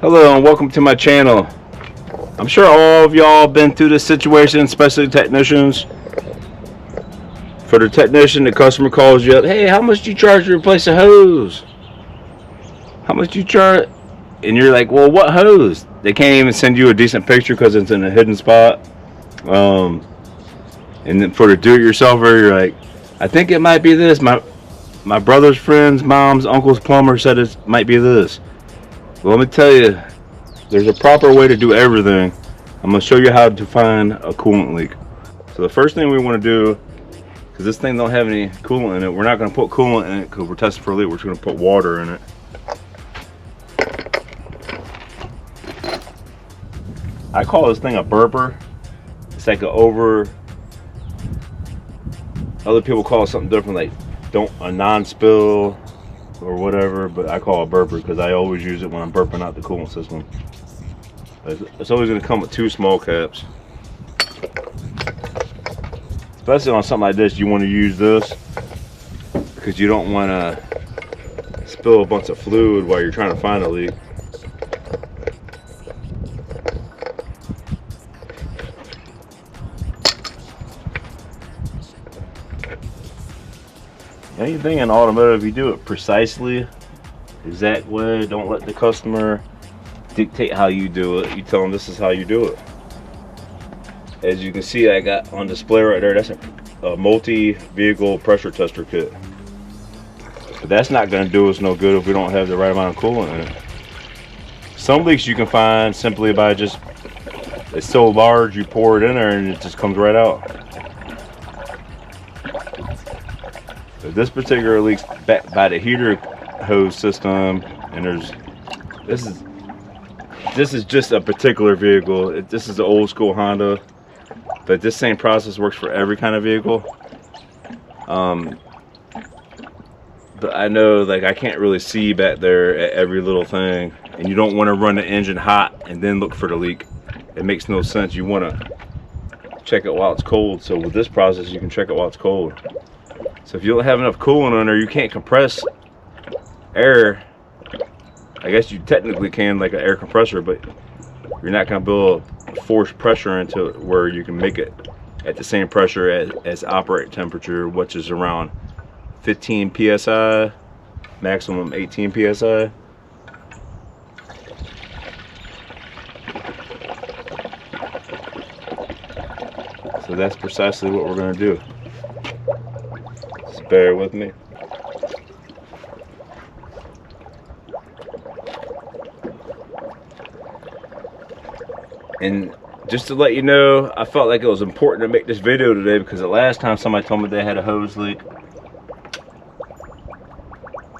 Hello and welcome to my channel. I'm sure all of y'all been through this situation, especially technicians. For the technician, the customer calls you up, hey, how much do you charge to replace a hose? How much do you charge? And you're like, well, what hose? They can't even send you a decent picture because it's in a hidden spot. And then for the do-it-yourselfer, you're like, I think it might be this. My brother's friend's mom's uncle's plumber said it might be this. Well, let me tell you, there's a proper way to do everything. I'm going to show you how to find a coolant leak. So the first thing we want to do, because this thing don't have any coolant in it, we're not going to put coolant in it because we're testing for a leak. We're just going to put water in it. I call this thing a burper. It's like other people call it something different, like a non-spill or whatever, but I call it a burper because I always use it when I'm burping out the coolant system. It's always going to come with 2 small caps. Especially on something like this, you want to use this because you don't want to spill a bunch of fluid while you're trying to find a leak. Anything in automotive, you do it precisely, exact way. Don't let the customer dictate how you do it. You tell them this is how you do it. As you can see, I got on display right there, that's a multi-vehicle pressure tester kit. But that's not going to do us no good if we don't have the right amount of coolant in it. Some leaks you can find simply by just, it's so large you pour it in there and it just comes right out. But this particular leak's back by the heater hose system, and this is just a particular vehicle. This is an old school Honda, but this same process works for every kind of vehicle. But I know, like, I can't really see back there at every little thing, and you don't want to run the engine hot and then look for the leak. It makes no sense. You want to check it while it's cold. So with this process, you can check it while it's cold. So if you don't have enough coolant on there, you can't compress air. I guess you technically can, like an air compressor, but you're not going to build forced pressure into it where you can make it at the same pressure as operating temperature, which is around 15 psi, maximum 18 psi. So that's precisely what we're going to do. Just bear with me. And just to let you know, I felt like it was important to make this video today because the last time somebody told me they had a hose leak,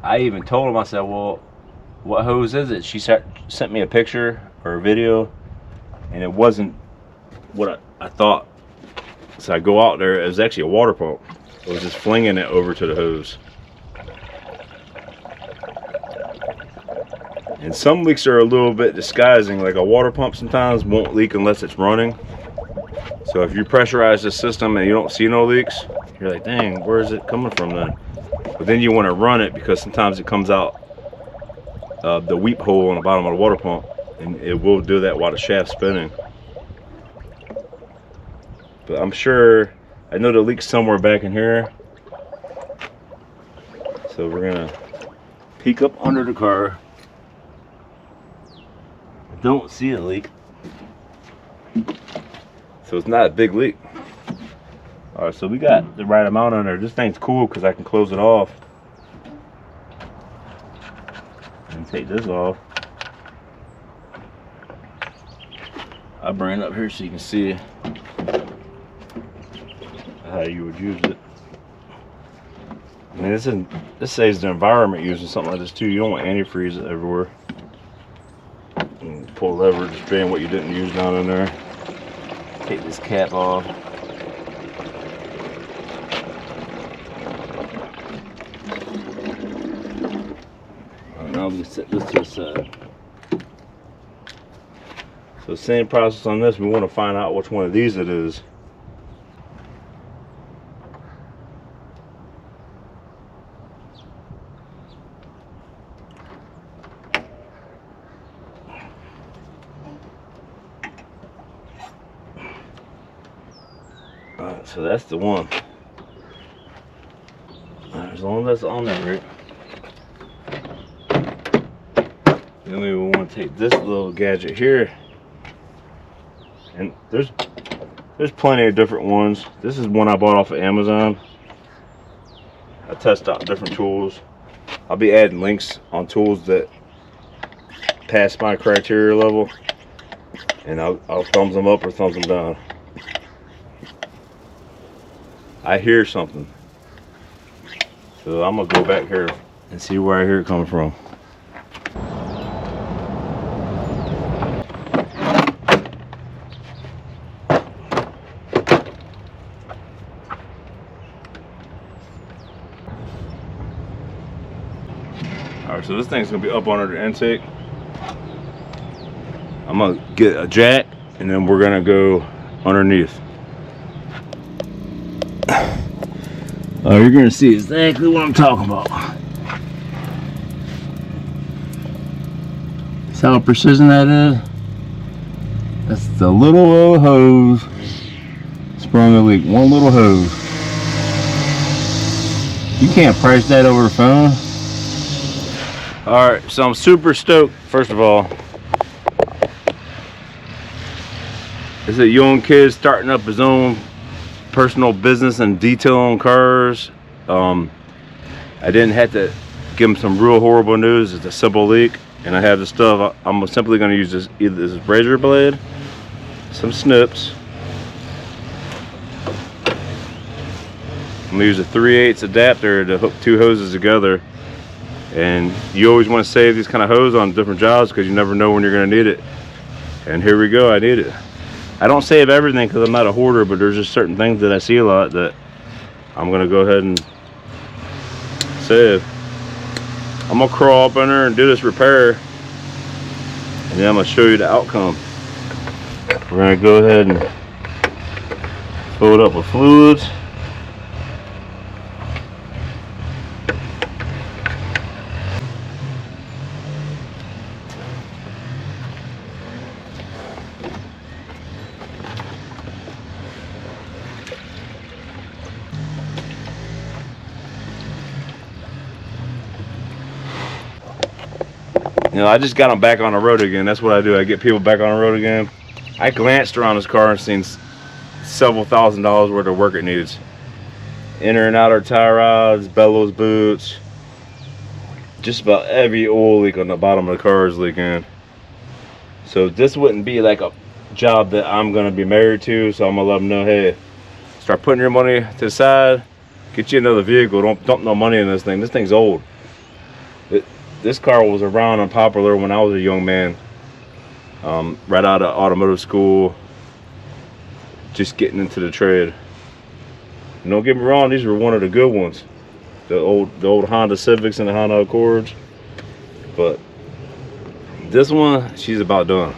I even told them, I said, well, what hose is it? She sent me a picture or a video, and it wasn't what I thought. So I go out there, it was actually a water pump. I was just flinging it over to the hose. And some leaks are a little bit disguising, like a water pump sometimes won't leak unless it's running. So if you pressurize the system and you don't see no leaks, you're like, dang, where is it coming from then? But then you want to run it because sometimes it comes out the weep hole on the bottom of the water pump, and it will do that while the shaft's spinning. But I'm sure, I know the leak's somewhere back in here. So we're gonna peek up under the car. I don't see a leak. So it's not a big leak. Alright, so we got the right amount on there. This thing's cool because I can close it off. And take this off. I'll bring it up here so you can see how you would use it. I mean, this saves the environment using something like this too. You don't want antifreeze everywhere. And pull the lever, just drain what you didn't use down in there. Take this cap off. Now I'm going to set this to the side. So same process on this. We want to find out which one of these it is. So that's the one. As long as that's on there, right? Then we will want to take this little gadget here, and there's plenty of different ones. This is one I bought off of Amazon. I test out different tools. I'll be adding links on tools that pass my criteria level, and I'll thumbs them up or thumbs them down. I hear something, so I'm gonna go back here and see where I hear it coming from. Alright, so this thing's gonna be up under the intake. I'm gonna get a jack and then we're gonna go underneath. Oh, you're gonna see exactly what I'm talking about. See how precision that is? That's the little old hose. Sprung a leak, one little hose. You can't price that over the phone. Alright, so I'm super stoked. First of all, it's a young kid starting up his own personal business and detail on cars. I didn't have to give him some real horrible news. It's a simple leak, and I have the stuff. I'm simply going to use this, either this razor blade, some snips. I'm going to use a 3/8 adapter to hook two hoses together. And you always want to save these kind of hose on different jobs because you never know when you're going to need it. And here we go, I need it. I don't save everything because I'm not a hoarder, but there's just certain things that I see a lot that I'm going to go ahead and save. I'm going to crawl up in there and do this repair, and then I'm going to show you the outcome. We're going to go ahead and fill it up with fluids. You know, I just got them back on the road again. That's what I do. I get people back on the road again. I glanced around this car and seen several $1,000s worth of work it needs. Inner and outer tie rods, bellows boots. Just about every oil leak on the bottom of the car is leaking. So this wouldn't be like a job that I'm going to be married to. So I'm going to let them know, hey, start putting your money to the side. Get you another vehicle. Don't dump no money in this thing. This thing's old. This car was around and popular when I was a young man, right out of automotive school, just getting into the trade. And don't get me wrong, these were one of the good ones, the old Honda Civics and the Honda Accords. But this one, she's about done.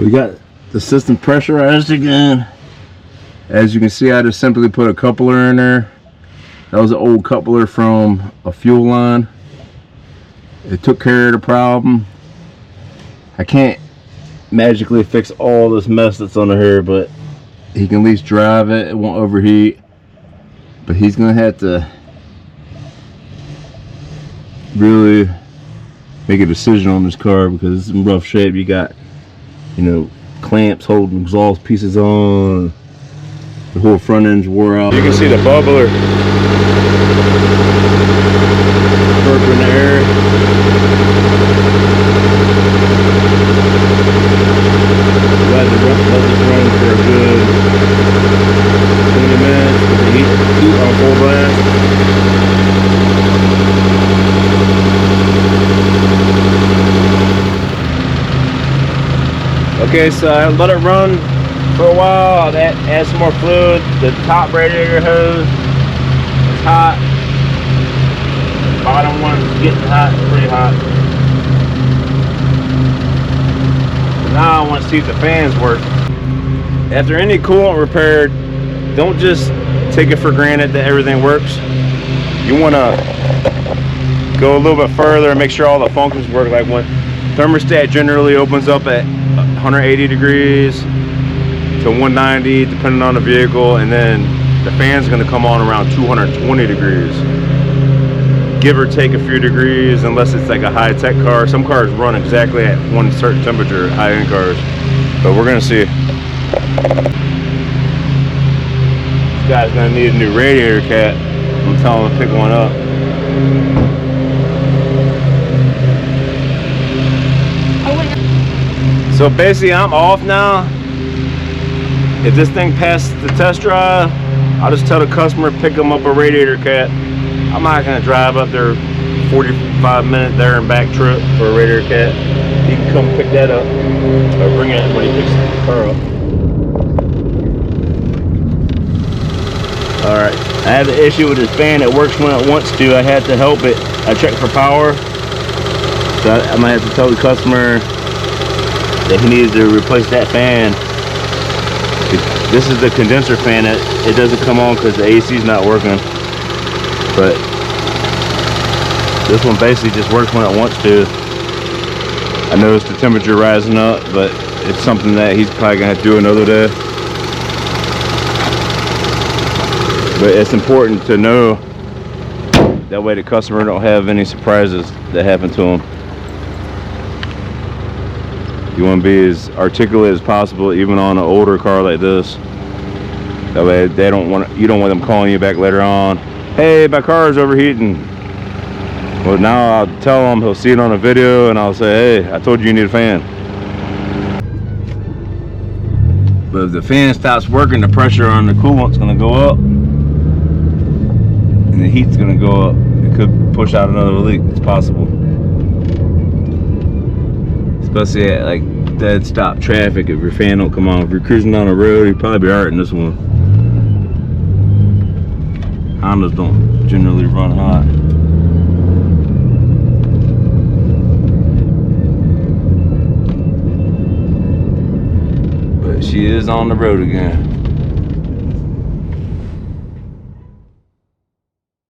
We got the system pressurized again. As you can see, I just simply put a coupler in there. That was an old coupler from a fuel line. It took care of the problem. I can't magically fix all this mess that's under here, but he can at least drive it. It won't overheat. But he's gonna have to really make a decision on this car because it's in rough shape. You got, you know, clamps holding exhaust pieces on. The whole front end's wore out. You can see the bubbler burping the air. Let this run for a good 20 minutes with the heat on full blast. Okay, so I let it run for a while. I'll add some more fluid. The top radiator hose is hot. The bottom one is getting hot, pretty hot. Now I want to see if the fans work. After any coolant repair, don't just take it for granted that everything works. You want to go a little bit further and make sure all the functions work. Like when Thermostat generally opens up at 180 degrees to 190 depending on the vehicle, and then the fan's going to come on around 220 degrees, give or take a few degrees, unless it's like a high-tech car. Some cars run exactly at one certain temperature, high-end cars, but we're going to see. This guy's going to need a new radiator cap. I'm telling him to pick one up. So basically I'm off now. If this thing passes the test drive, I'll just tell the customer to pick them up a radiator cap. I'm not gonna drive up there 45-minute there and back trip for a radiator cap. He can come pick that up or bring it when he picks the car up. Alright, I have the issue with this fan. It works when it wants to. I had to help it. I checked for power. So I might have to tell the customer that he needs to replace that fan. This is the condenser fan. It doesn't come on because the AC is not working. But this one basically just works when it wants to. I noticed the temperature rising up, but it's something that he's probably gonna have to do another day. But it's important to know, that way the customer don't have any surprises that happen to him. You want to be as articulate as possible, even on an older car like this. That way they don't want, you don't want them calling you back later on, hey, my car is overheating. Well, now I'll tell him, he'll see it on a video, and I'll say, hey, I told you you need a fan. But if the fan stops working, the pressure on the coolant's going to go up, and the heat's going to go up. It could push out another leak. It's possible. Especially at like dead stop traffic. If your fan don't come on, if you're cruising down the road, you'd probably be alright in this one. Hondas don't generally run hot. But she is on the road again.